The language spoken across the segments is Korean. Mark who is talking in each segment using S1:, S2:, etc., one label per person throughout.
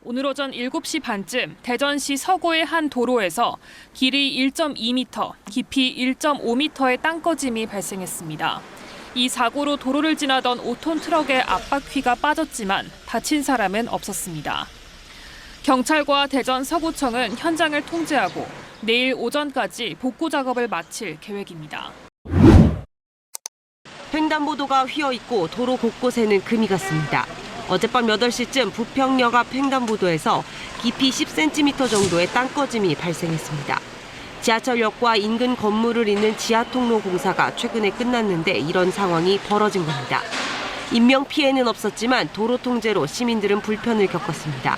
S1: 오늘 오전 7시 반쯤 대전시 서구의 한 도로에서 길이 1.2m, 깊이 1.5m의 땅꺼짐이 발생했습니다. 이 사고로 도로를 지나던 5톤 트럭의 앞바퀴가 빠졌지만 다친 사람은 없었습니다. 경찰과 대전 서구청은 현장을 통제하고 내일 오전까지 복구 작업을 마칠 계획입니다.
S2: 횡단보도가 휘어있고 도로 곳곳에는 금이 갔습니다. 어젯밤 8시쯤 부평역 앞 횡단보도에서 깊이 10cm 정도의 땅꺼짐이 발생했습니다. 지하철역과 인근 건물을 잇는 지하통로 공사가 최근에 끝났는데 이런 상황이 벌어진 겁니다. 인명피해는 없었지만 도로 통제로 시민들은 불편을 겪었습니다.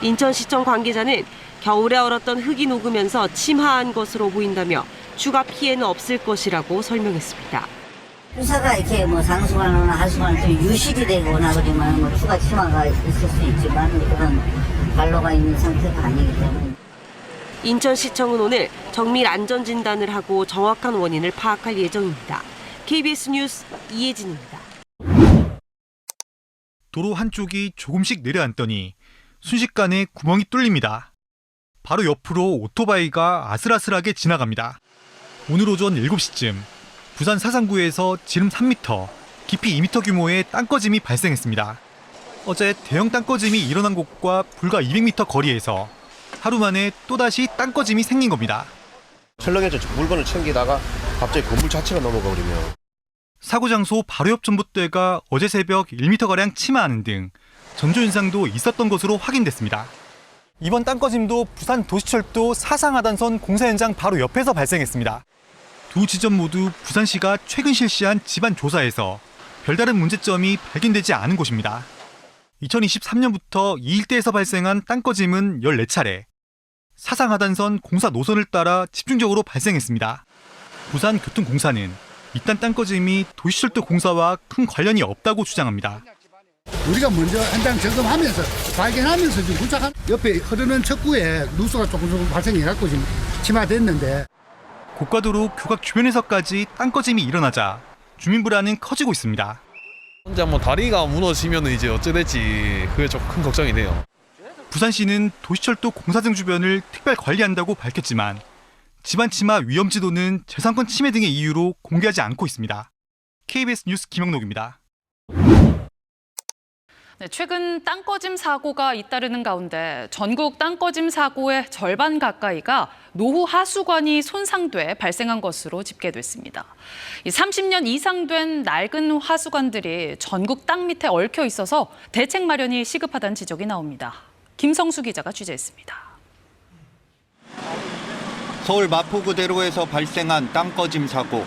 S2: 인천시청 관계자는 겨울에 얼었던 흙이 녹으면서 침하한 것으로 보인다며 추가 피해는 없을 것이라고 설명했습니다.
S3: 공사가 이렇게 상수관이나 하수관이 좀 유실이 되거나 그러면 추가 침하가 있을 수 있지만 그런 관로가 있는 상태가 아니기 때문에.
S2: 인천시청은 오늘 정밀 안전진단을 하고 정확한 원인을 파악할 예정입니다. KBS 뉴스 이혜진입니다.
S4: 도로 한쪽이 조금씩 내려앉더니 순식간에 구멍이 뚫립니다. 바로 옆으로 오토바이가 아슬아슬하게 지나갑니다. 오늘 오전 7시쯤 부산 사상구에서 지름 3m, 깊이 2m 규모의 땅꺼짐이 발생했습니다. 어제 대형 땅꺼짐이 일어난 곳과 불과 200m 거리에서 하루 만에 또다시 땅꺼짐이 생긴 겁니다.
S5: 철렁해져 물건을 챙기다가 갑자기 건물 자체가 넘어가 버리면.
S4: 사고 장소 바로 옆 전봇대가 어제 새벽 1m가량 침하하는 등 전조 현상도 있었던 것으로 확인됐습니다. 이번 땅꺼짐도 부산 도시철도 사상하단선 공사 현장 바로 옆에서 발생했습니다. 두 지점 모두 부산시가 최근 실시한 집안 조사에서 별다른 문제점이 발견되지 않은 곳입니다. 2023년부터 이 일대에서 발생한 땅꺼짐은 14차례. 사상하단선 공사 노선을 따라 집중적으로 발생했습니다. 부산교통공사는 이딴 땅꺼짐이 도시철도 공사와 큰 관련이 없다고 주장합니다.
S6: 우리가 먼저 현장 점검하면서 발견하면서 지금 부착한 옆에 흐르는 척구에 누수가 조금 발생해갖고 지금 침하됐는데.
S4: 고가도로 교각 주변에서까지 땅꺼짐이 일어나자 주민 불안은 커지고 있습니다.
S7: 혼자 다리가 무너지면 이제 어찌 될지 그게 좀 큰 걱정이 돼요.
S4: 부산시는 도시철도 공사장 주변을 특별 관리한다고 밝혔지만 집안 침하 위험 지도는 재산권 침해 등의 이유로 공개하지 않고 있습니다. KBS 뉴스 김영록입니다.
S1: 네, 최근 땅꺼짐 사고가 잇따르는 가운데 전국 땅꺼짐 사고의 절반 가까이가 노후 하수관이 손상돼 발생한 것으로 집계됐습니다. 30년 이상 된 낡은 하수관들이 전국 땅 밑에 얽혀 있어서 대책 마련이 시급하다는 지적이 나옵니다. 김성수 기자가 취재했습니다.
S8: 서울 마포구대로에서 발생한 땅꺼짐 사고.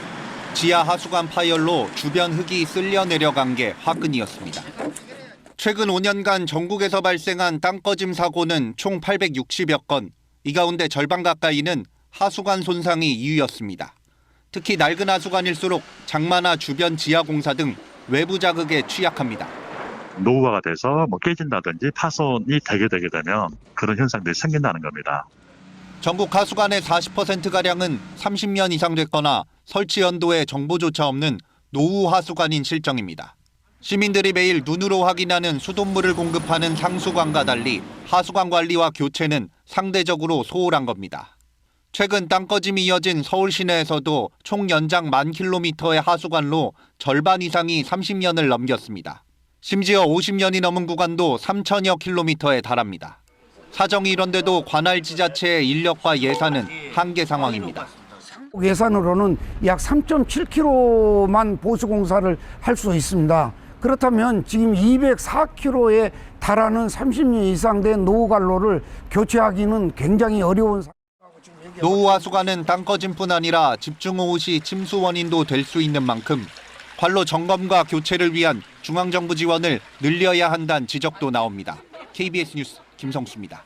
S8: 지하 하수관 파열로 주변 흙이 쓸려 내려간 게 화근이었습니다. 최근 5년간 전국에서 발생한 땅꺼짐 사고는 총 860여 건, 이 가운데 절반 가까이는 하수관 손상이 이유였습니다. 특히 낡은 하수관일수록 장마나 주변 지하 공사 등 외부 자극에 취약합니다.
S9: 노후화가 돼서 깨진다든지 파손이 되게 되면 그런 현상들이 생긴다는 겁니다.
S8: 전국 하수관의 40%가량은 30년 이상 됐거나 설치 연도에 정보조차 없는 노후 하수관인 실정입니다. 시민들이 매일 눈으로 확인하는 수돗물을 공급하는 상수관과 달리 하수관 관리와 교체는 상대적으로 소홀한 겁니다. 최근 땅꺼짐이 이어진 서울 시내에서도 총 연장 10,000km의 하수관로 절반 이상이 30년을 넘겼습니다. 심지어 50년이 넘은 구간도 3,000여 킬로미터에 달합니다. 사정이 이런데도 관할 지자체의 인력과 예산은 한계 상황입니다.
S6: 예산으로는 약 3.7km만 보수공사를 할 수 있습니다. 그렇다면 지금 204km에 달하는 30년 이상 된 노후관로를 교체하기는 굉장히 어려운 상황입니다.
S8: 노후 하수관은 땅꺼짐뿐 아니라 집중호우 시 침수 원인도 될 수 있는 만큼 관로 점검과 교체를 위한 중앙정부 지원을 늘려야 한다는 지적도 나옵니다. KBS 뉴스 김성수입니다.